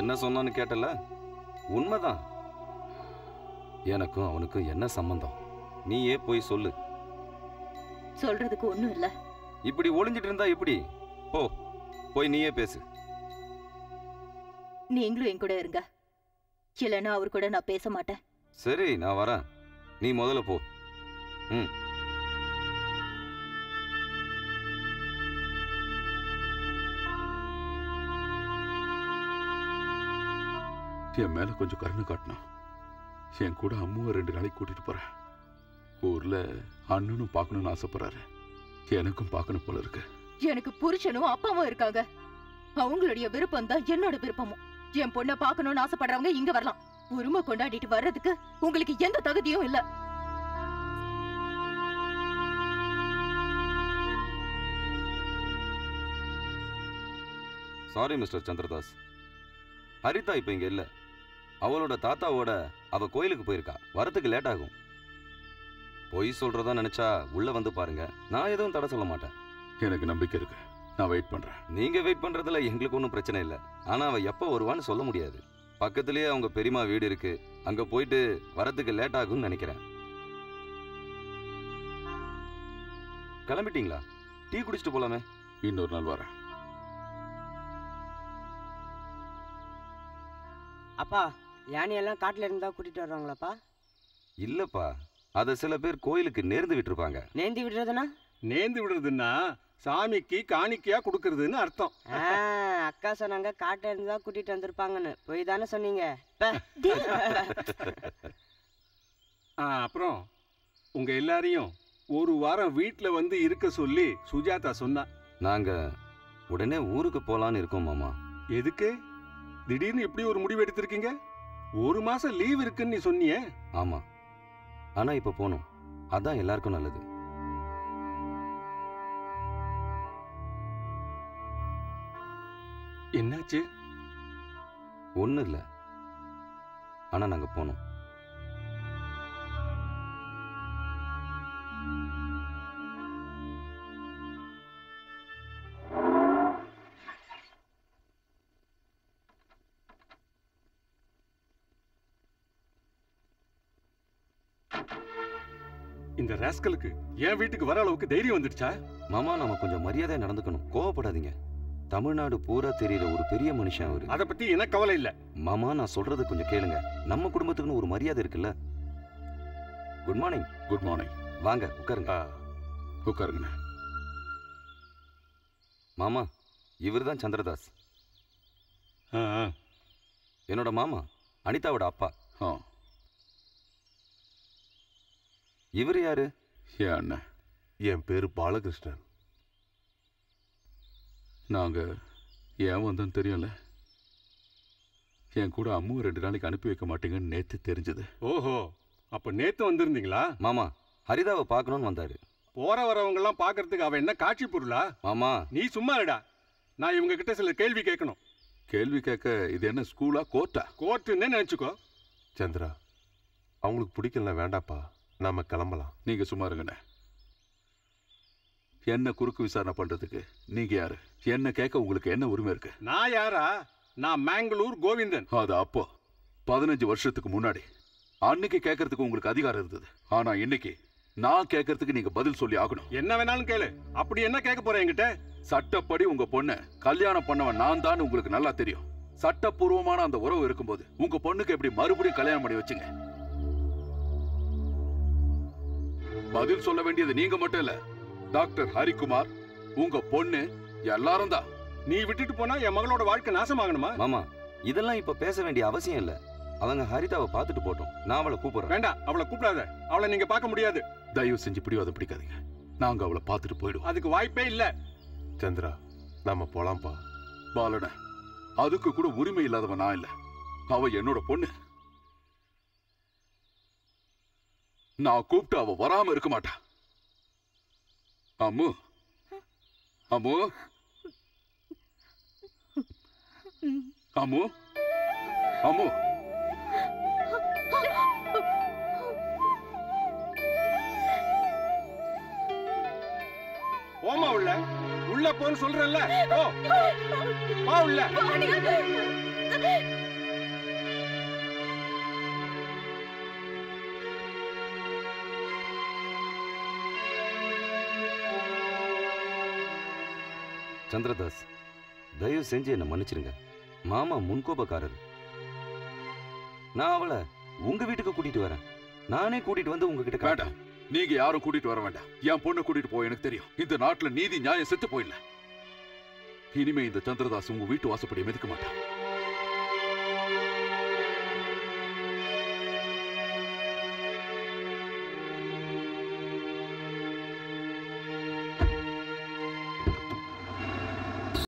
என்ன சொன்னான்னு கேட்டல? உண்மைதான். எனக்கும் அவனுக்கும் என்ன சம்பந்தம்? நீயே போய் சொல்லு. சொல்றதுக்கு ஒண்ணும் இல்ல. இப்படி ஒளிஞ்சிட்டு இருந்தா எப்படி? போ, போய் நீயே பேசு. நீங்களும் என் கூட இருங்க, இல்லைன்னா அவர் கூட நான் பேச மாட்டேன். சரி, நான் வரேன். நீ முதல்ல போ. என் மேல கொஞ்சம் கருணை காட்டணும். என் கூட அம்முவை 2 நாளைக்கு கூட்டிட்டு போறேன். ஊர்ல அண்ணனும் பார்க்கணும்னு ஆசைப்படுறாரு. எனக்கும் பார்க்கணும் போல இருக்கு. எனக்கு புருஷனும் அப்பாவும் இருக்காங்க. அவங்களுடைய விருப்பம் தான் என்னோட விருப்பமும். என் பொண்ணை பார்க்கணும்னு ஆசைப்படுறவங்க இங்க வரலாம். உரிமை கொண்டாடிட்டு வர்றதுக்கு உங்களுக்கு எந்த தகுதியும் இல்ல. சாரி மிஸ்டர் சந்திரதாஸ், ஹரிதா இப்ப இங்க இல்ல. அவளோட தாத்தாவோட அவ கோயிலுக்கு போயிருக்கா. வரத்துக்கு லேட் ஆகும். பொய் சொல்றதா நினைச்சா உள்ள வந்து பாருங்க, நான் எதுவும் தடை சொல்ல மாட்டேன். எனக்கு நம்பிக்கை இருக்கு, நான் வெயிட் பண்றேன். நீங்க வெயிட் பண்றதுல எங்களுக்கு ஒன்றும் பிரச்சனை இல்லை. ஆனா அவ எப்ப வருவான்னு சொல்ல முடியாது. பக்கத்திலேயே அவங்க பெரியம்மா வீடு இருக்கு. அங்க போயிட்டு வரத்துக்கு லேட் ஆகும்னு நினைக்கிறேன். கிளம்பிட்டீங்களா? டீ குடிச்சிட்டு போலாமே. இன்னொரு நாள் வரேன். அப்பா, யானையெல்லாம் காட்டுல இருந்தா கூட்டிட்டு வருவாங்களாப்பா? இல்லப்பா, அத சில பேர் கோயிலுக்கு நேர்ந்து விட்டுருப்பாங்க. நேர்ந்து விடுறதுன்னா? நேர்ந்து விடுறதுன்னா சாமிக்கு காணிக்கையா கொடுக்கறதுன்னு அர்த்தம். அக்கா சொன்னாங்க காட்டுல இருந்தா கூட்டிட்டு வந்திருப்பாங்கன்னு. போய் தானே சொன்னீங்க. அப்புறம் உங்க எல்லாரையும் ஒரு வாரம் வீட்டுல வந்து இருக்க சொல்லி சுஜாதா சொன்னா. நாங்க உடனே ஊருக்கு போலான்னு இருக்கோம் மாமா. எதுக்கு திடீர்னு இப்படி ஒரு முடிவு எடுத்திருக்கீங்க? 1 மாசம் லீவ் இருக்குன்னு நீ சொன்னியே. ஆமா, ஆனா இப்ப போகணும். அதான் எல்லாருக்கும் நல்லது. என்னாச்சு? ஒண்ணு இல்ல, ஆனா நாங்க போனோம். இந்த ராஸ்கலுக்கு என் வீட்டுக்கு வர அளவுக்கு தைரியம் வந்துடுச்சா? மாமா, நாம கொஞ்சம் மரியாதையா நடந்துக்கணும். கோவப்படாதீங்க. தமிழ்நாடு பூரா தெரியற ஒரு பெரிய மனுஷன் அவரு. அத பத்தி எனக்கு கவலை இல்ல. மாமா, நான் சொல்றது கொஞ்சம் கேளுங்க. நம்ம குடும்பத்துக்குன்னு ஒரு மரியாதை இருக்குல்ல. Good morning. Good morning. வாங்க உட்காருங்க. உட்காருங்க. மாமா, இவர்தான் சந்திரதாஸ். என்னோட மாமா, அனிதாவோட அப்பா. இவர் யாரு? என் அண்ணன். என் பேரு பாலகிருஷ்ணன். நாங்க ஏன் வந்தோன்னு தெரியல. என் கூட அம்முவை 2 நாளைக்கு அனுப்பி வைக்க மாட்டீங்கன்னு நேத்து தெரிஞ்சது. ஓஹோ, அப்ப நேத்து வந்திருந்தீங்களா? மாமா, ஹரிதாவை பார்க்கணும்னு வந்தாரு. போற வரவங்க எல்லாம் பாக்குறதுக்கு அவ என்ன காட்சி பொருளா? மாமா, நீ சும்மா இருடா. நான் இவங்க கிட்ட சில கேள்வி கேட்கணும். கேள்வி கேட்க இது என்ன ஸ்கூலா கோர்ட்டா? கோர்ட்டுன்னு நினைச்சுக்கோ. சந்திரா, அவங்களுக்கு பிடிக்கல, வேண்டாப்பா, நாம கிளம்பலாம். நீங்க சும்மா இருங்கண்ணே. என்ன குறுக்கு விசாரணை பண்றதுக்கு நீங்க யாரு? என்ன கேட்க உங்களுக்கு என்ன உரிமை இருக்கு? நான் யாரா? நான் மேங்களூர் கோவிந்தன். அது அப்போ 15 வருஷத்துக்கு முன்னாடி. அன்னைக்கு கேட்கறதுக்கு உங்களுக்கு அதிகாரம் இருந்தது. ஆனா இன்னைக்கு நான் கேட்கறதுக்கு நீங்க பதில் சொல்லி ஆகணும். என்ன வேணாலும் கேளு. அப்படி என்ன கேட்க போற என்கிட்ட? சட்டப்படி உங்க பொண்ண கல்யாணம் பண்ணவன் நான் தான் உங்களுக்கு நல்லா தெரியும். சட்டப்பூர்வமான அந்த உறவு இருக்கும்போது உங்க பொண்ணுக்கு எப்படி மறுபடியும் கல்யாணம் பண்ணி வச்சுங்க? பதில் சொல்ல வேண்டியது நீங்க மட்டும் இல்ல, டாக்டர் ஹரிகுமார், உங்க பொண்ணு, எல்லாரும் தான். நீ விட்டுட்டு போனா என் மகளோட வாழ்க்கை நாசமாகணுமா? மாமா, இதெல்லாம் இப்ப பேச வேண்டிய அவசியம் இல்ல. அவங்க ஹரிதாவை பார்த்துட்டு போட்டோம். நான் அவளை கூப்பிடுறேன். வேண்டாம், அவளை கூப்பிடாத. அவளை நீங்க பார்க்க முடியாது. தயவு செஞ்சு பிடிவாதம் பிடிக்காதீங்க. நாங்க அவளை பார்த்துட்டு போயிடுவோம். அதுக்கு வாய்ப்பே இல்ல. சந்திரா, நாம போலாம்ப்பா. பாலன, அதுக்கு கூட உரிமை இல்லாதவன் நான் இல்ல. அவ என்னோட பொண்ணு. நான் கூப்பிட்டு அவ வராம இருக்க மாட்டா. அம்மு, அம்மு, அம்மு, அம்மு. போமா உள்ள. உள்ள போன்னு சொல்றேன்ல. போ. போ உள்ள. சந்திரதாஸ், தயவு செஞ்சு என்ன மன்னிச்சிருங்க. மாமா முன்கோபக்காரர். நான் அவளை உங்க வீட்டுக்கு கூட்டிட்டு வரேன். நானே கூட்டிட்டு வந்து உங்ககிட்ட வேண்டாம். நீங்க யாரும் கூட்டிட்டு வர வேண்டாம். என் பொண்ணை கூட்டிட்டு போய் எனக்கு தெரியும். இந்த நாட்டுல நீதி நியாயம் செத்து போயிடல. இனிமே இந்த சந்திரதாஸ் உங்க வீட்டு வாசப்படியை மிதிக்க மாட்டான்.